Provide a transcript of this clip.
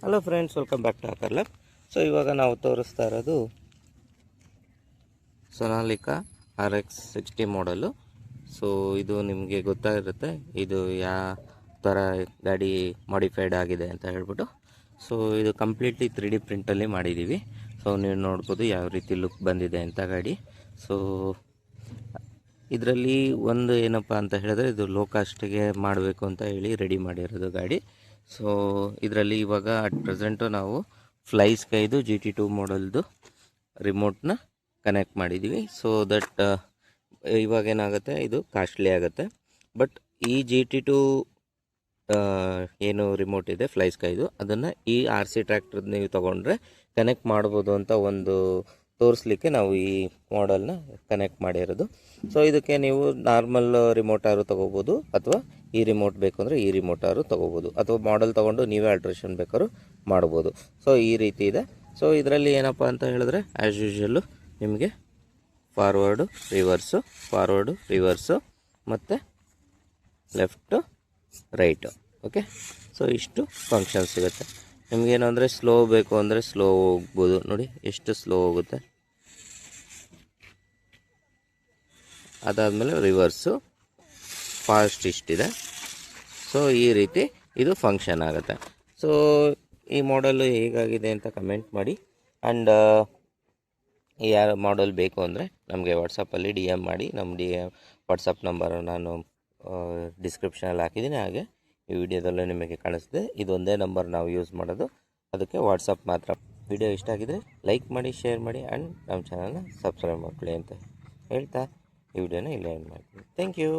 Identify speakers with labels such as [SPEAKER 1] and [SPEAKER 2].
[SPEAKER 1] Hello friends, welcome back to our lab. So ಇವಾಗ ನಾವು ತೋರಿಸ್ತಾ ಇರೋದು ಸೊನಾಲಿಕಾ RX60 ಮಾಡಲು. ಸೊ ಇದು ನಿಮಗೆ ಗೊತ್ತಾಗಿರುತ್ತೆ ಇದು ಯಾವ ಥರ ಗಾಡಿ ಮಾಡಿಫೈಡ್ ಆಗಿದೆ ಅಂತ ಹೇಳ್ಬಿಟ್ಟು. ಸೊ ಇದು ಕಂಪ್ಲೀಟ್ಲಿ 3D ಪ್ರಿಂಟಲ್ಲಿ ಮಾಡಿದ್ದೀವಿ. ಸೊ ನೀವು ನೋಡ್ಬೋದು ಯಾವ ರೀತಿ ಲುಕ್ ಬಂದಿದೆ ಅಂತ ಗಾಡಿ. ಸೊ ಇದರಲ್ಲಿ ಒಂದು ಏನಪ್ಪ ಅಂತ ಹೇಳಿದ್ರೆ, ಇದು ಲೋ ಕಾಸ್ಟಿಗೆ ಮಾಡಬೇಕು ಅಂತ ಹೇಳಿ ರೆಡಿ ಮಾಡಿರೋದು ಗಾಡಿ. ಸೊ ಇದರಲ್ಲಿ ಇವಾಗ ಅಟ್ ಪ್ರೆಸೆಂಟು ನಾವು ಫ್ಲೈ ಸ್ಕೈದು GT2 ಮಾಡಲ್ದು ರಿಮೋಟ್ನ ಕನೆಕ್ಟ್ ಮಾಡಿದ್ದೀವಿ. ಸೊ ದಟ್ ಇವಾಗ ಏನಾಗುತ್ತೆ, ಇದು ಕಾಸ್ಟ್ಲಿ ಆಗುತ್ತೆ. ಬಟ್ ಈ GT2 ಏನು ರಿಮೋಟ್ ಇದೆ ಫ್ಲೈ ಸ್ಕೈದು, ಅದನ್ನು ಈ RC ಟ್ರ್ಯಾಕ್ಟರ್ ನೀವು ತೊಗೊಂಡ್ರೆ ಕನೆಕ್ಟ್ ಮಾಡ್ಬೋದು ಅಂತ ಒಂದು ತೋರಿಸ್ಲಿಕ್ಕೆ ನಾವು ಈ ಮಾಡಲ್ನ ಕನೆಕ್ಟ್ ಮಾಡಿರೋದು. ಸೊ ಇದಕ್ಕೆ ನೀವು ನಾರ್ಮಲ್ ರಿಮೋಟಾರು ತೊಗೋಬೋದು, ಅಥವಾ ಈ ರಿಮೋಟ್ ಬೇಕು ಅಂದರೆ ಈ ರಿಮೋಟಾರು ತೊಗೋಬೋದು, ಅಥವಾ ಮಾಡಲ್ ತೊಗೊಂಡು ನೀವೇ ಆಲ್ಟ್ರೇಷನ್ ಬೇಕಾದ್ರೂ ಮಾಡ್ಬೋದು. ಸೊ ಈ ರೀತಿ ಇದೆ. ಸೊ ಇದರಲ್ಲಿ ಏನಪ್ಪ ಅಂತ ಹೇಳಿದ್ರೆ, ಆ್ಯಸ್ ಯೂಶ್ವಲ್ಲು ನಿಮಗೆ ಫಾರ್ವರ್ಡು ರಿವರ್ಸು ಮತ್ತು ಲೆಫ್ಟು ರೈಟು. ಓಕೆ, ಸೊ ಇಷ್ಟು ಫಂಕ್ಷನ್ ಸಿಗುತ್ತೆ. ನಿಮಗೇನು ಅಂದರೆ ಸ್ಲೋ ಬೇಕು ಅಂದರೆ ಸ್ಲೋ ಹೋಗ್ಬೋದು. ನೋಡಿ ಎಷ್ಟು ಸ್ಲೋ ಹೋಗುತ್ತೆ. ಅದಾದಮೇಲೆ ರಿವರ್ಸು, ಫಾಸ್ಟ್ ಇಷ್ಟಿದೆ. ಸೊ ಈ ರೀತಿ ಇದು ಫಂಕ್ಷನ್ ಆಗುತ್ತೆ. ಸೊ ಈ ಮಾಡಲು ಹೇಗಾಗಿದೆ ಅಂತ ಕಮೆಂಟ್ ಮಾಡಿ. ಆ್ಯಂಡ್ ಯಾರು ಮಾಡಲ್ ಬೇಕು ಅಂದರೆ ನಮಗೆ ವಾಟ್ಸಪ್ಪಲ್ಲಿ DM ಮಾಡಿ. ನಮ್ಮ ವಾಟ್ಸಪ್ ನಂಬರ್ ನಾನು ಡಿಸ್ಕ್ರಿಪ್ಷನಲ್ಲಿ ಹಾಕಿದ್ದೀನಿ, ಹಾಗೆ ಈ ವಿಡಿಯೋದಲ್ಲೂ ನಿಮಗೆ ಕಾಣಿಸ್ತಿದೆ. ಇದೊಂದೇ ನಂಬರ್ ನಾವು ಯೂಸ್ ಮಾಡೋದು, ಅದಕ್ಕೆ ವಾಟ್ಸಪ್ ಮಾತ್ರ. ವಿಡಿಯೋ ಇಷ್ಟ ಆಗಿದರೆ ಲೈಕ್ ಮಾಡಿ, ಶೇರ್ ಮಾಡಿ, ಆ್ಯಂಡ್ ನಮ್ಮ ಚಾನಲ್ನ ಸಬ್ಸ್ಕ್ರೈಬ್ ಮಾಡ್ಕೊಳ್ಳಿ ಅಂತ ಹೇಳ್ತಾ ಈ ವಿಡಿಯೋನ ಇಲ್ಲೇ ಎಂಡ್ ಮಾಡ್ತೀನಿ. Thank you.